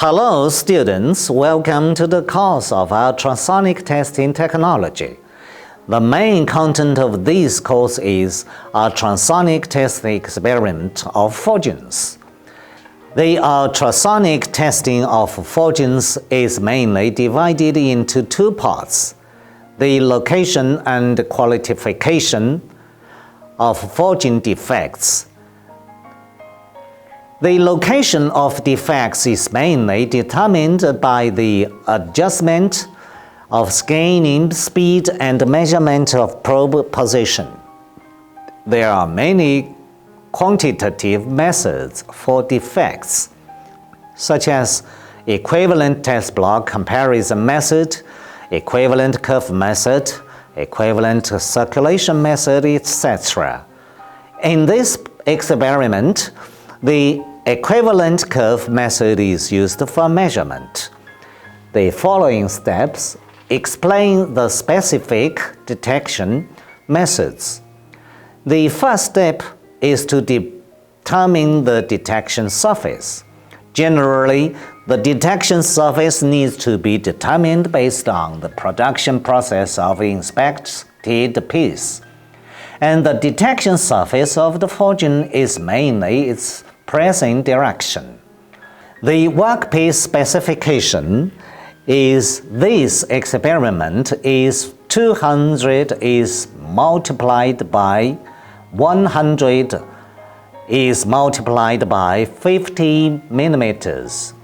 Hello students, welcome to the course of ultrasonic testing technology. The main content of this course is ultrasonic test experiment of forgings. The ultrasonic testing of forgings is mainly divided into two parts: the location and quantification of forging defects. The location of defects is mainly determined by the adjustment of scanning speed and measurement of probe position. There are many quantitative methods for defects, such as equivalent test block comparison method, equivalent curve method, equivalent circulation method, etc. In this experiment, the equivalent curve method is used for measurement. The following steps explain the specific detection methods. The first step is to determine the detection surface. Generally, the detection surface needs to be determined based on the production process of inspected piece, and the detection surface of the forging is mainly its pressing direction. The workpiece specification is this experiment is 200 is multiplied by 100 is multiplied by 50 millimeters.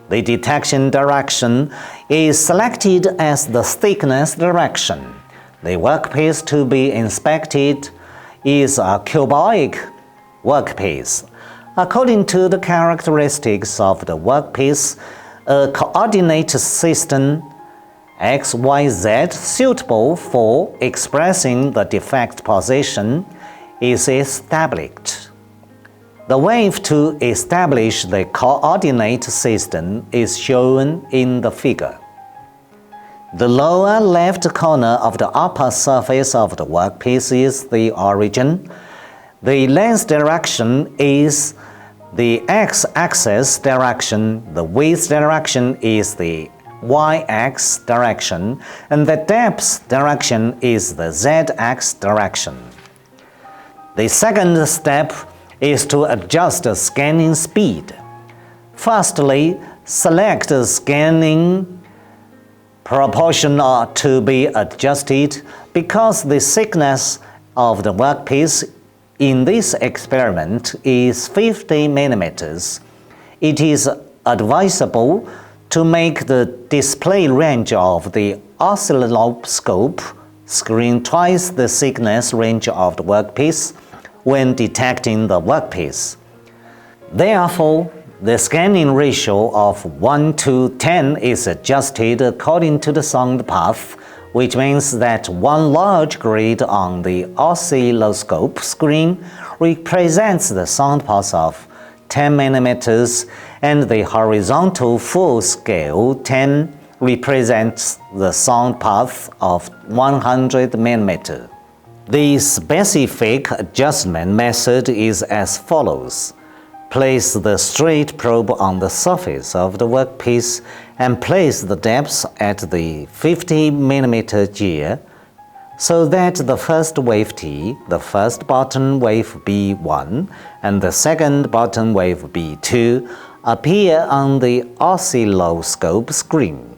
The detection direction is selected as the thickness direction. The workpiece to be inspected is a cuboid workpiece. According to the characteristics of the workpiece, a coordinate system XYZ suitable for expressing the defect position is established. The way to establish the coordinate system is shown in the figure. The lower left corner of the upper surface of the workpiece is the origin. The length direction is the x-axis direction, the width direction is the y-axis direction, and the depth direction is the z-axis direction. The second step is to adjust the scanning speed. Firstly, select the scanning proportion to be adjusted because the thickness of the workpiece in this experiment is 50 millimeters. It is advisable to make the display range of the oscilloscope screen twice the thickness range of the workpiece when detecting the workpiece. Therefore, the scanning ratio of 1 to 10 is adjusted according to the sound path, which means that one large grid on the oscilloscope screen represents the sound path of 10 millimeters, and the horizontal full scale 10 represents the sound path of 100 millimeters. The specific adjustment method is as follows. Place the straight probe on the surface of the workpiece and place the depth at the 50 millimeter gear so that the first wave T, the first bottom wave B1, and the second bottom wave B2 appear on the oscilloscope screen.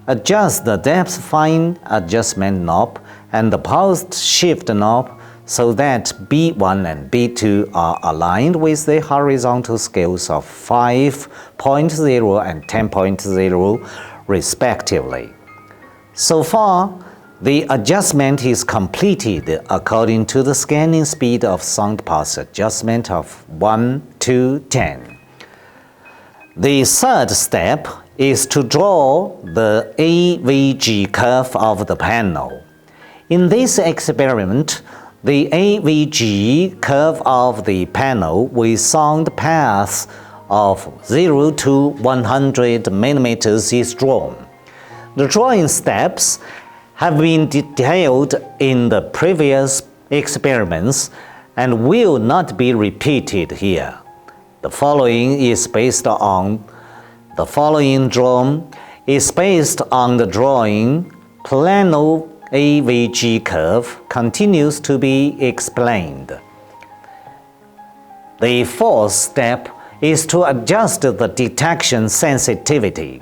Adjust the depth fine adjustment knob and the post shift knob so that B1 and B2 are aligned with the horizontal scales of 5.0 and 10.0 respectively. So far, the adjustment is completed according to the scanning speed of sound path adjustment of 1 to 10. The third step is to draw the AVG curve of the panel. In this experiment, the AVG curve of the panel with sound path of 0 to 100 millimeters is drawn. The drawing steps have been detailed in the previous experiments and will not be repeated here. The following is based on The following drawing is based on the drawing. Plano AVG curve continues to be explained. The fourth step is to adjust the detection sensitivity.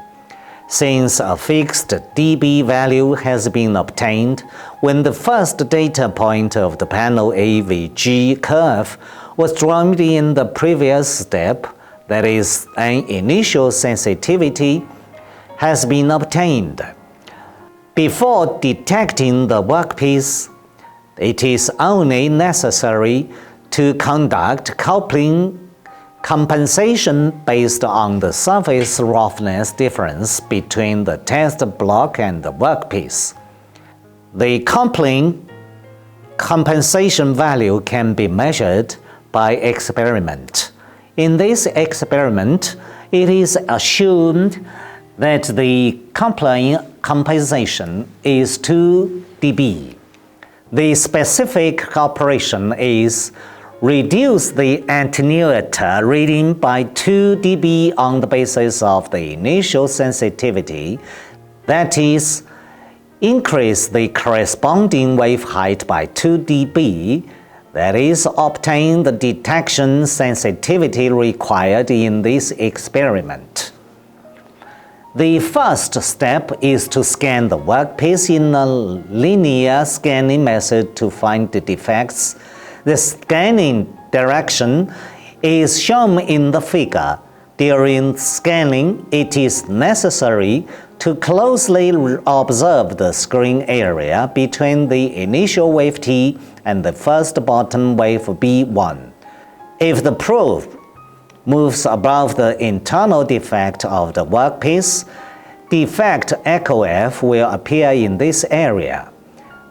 Since a fixed dB value has been obtained when the first data point of the Plano AVG curve was drawn in the previous step, that is, an initial sensitivity has been obtained. Before detecting the workpiece, it is only necessary to conduct coupling compensation based on the surface roughness difference between the test block and the workpiece. The coupling compensation value can be measured by experiment. In this experiment, it is assumed that the coupling compensation is 2 dB. The specific operation is reduce the attenuator reading by 2 dB on the basis of the initial sensitivity, that is, increase the corresponding wave height by 2 dB, that is, obtain the detection sensitivity required in this experiment. The first step is to scan the workpiece in a linear scanning method to find the defects. The scanning direction is shown in the figure. During scanning, it is necessary to closely observe the screen area between the initial wave T and the first bottom wave B1. If the probe moves above the internal defect of the workpiece, defect echo F will appear in this area.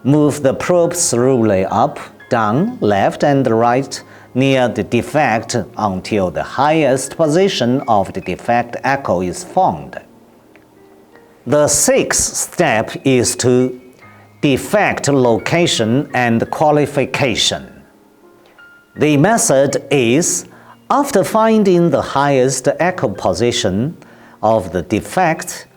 Move the probe slowly up, down, left, and right near the defect until the highest position of the defect echo is found. The sixth step is to defect location and qualification. The method is, after finding the highest echo position of the defect,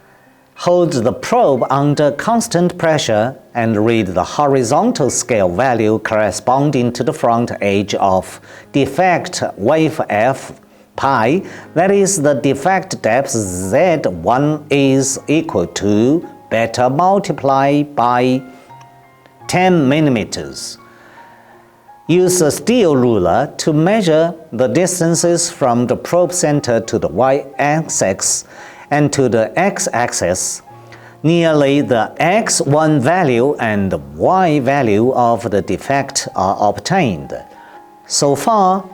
hold the probe under constant pressure and read the horizontal scale value corresponding to the front edge of defect wave F pi, that is, the defect depth Z1 is equal to beta multiplied by 10 millimeters. Use a steel ruler to measure the distances from the probe center to the y-axis and to the x-axis. Nearly the x1 value and the y value of the defect are obtained. So far,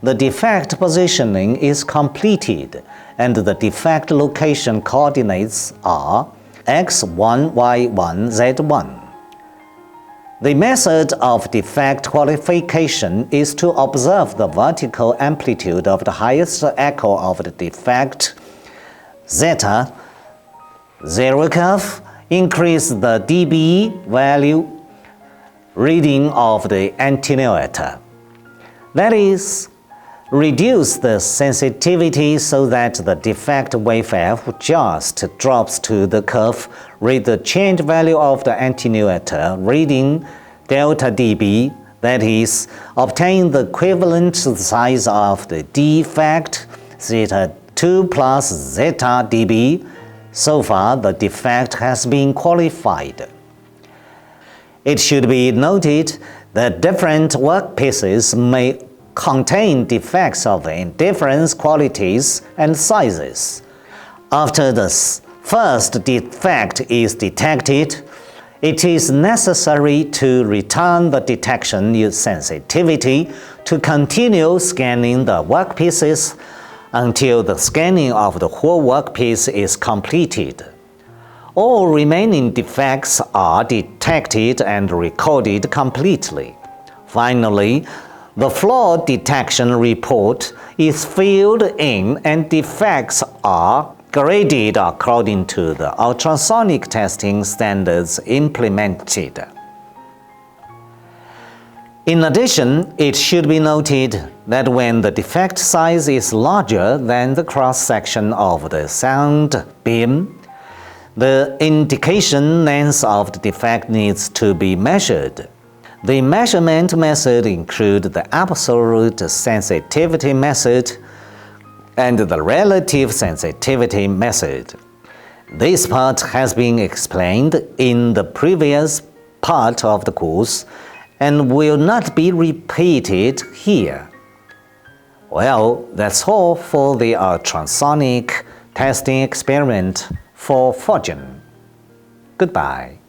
the defect positioning is completed, and the defect location coordinates are x1, y1, z1. The method of defect qualification is to observe the vertical amplitude of the highest echo of the defect zeta, zero curve, increase the dB value reading of the attenuator. That is, reduce the sensitivity so that the defect wave F just drops to the curve. Read the change value of the attenuator reading delta dB, that is, obtain the equivalent size of the defect zeta 2 plus zeta dB. So far, the defect has been qualified. It should be noted that different workpieces may contain defects of different qualities and sizes. After the first defect is detected, it is necessary to return the detection sensitivity to continue scanning the workpieces until the scanning of the whole workpiece is completed. All remaining defects are detected and recorded completely. Finally, the flaw detection report is filled in and defects are graded according to the ultrasonic testing standards implemented. In addition, it should be noted that when the defect size is larger than the cross-section of the sound beam, the indication length of the defect needs to be measured. The measurement method include the absolute sensitivity method and the relative sensitivity method. This part has been explained in the previous part of the course and will not be repeated here. Well, that's all for the ultrasonic testing experiment for forging. Goodbye.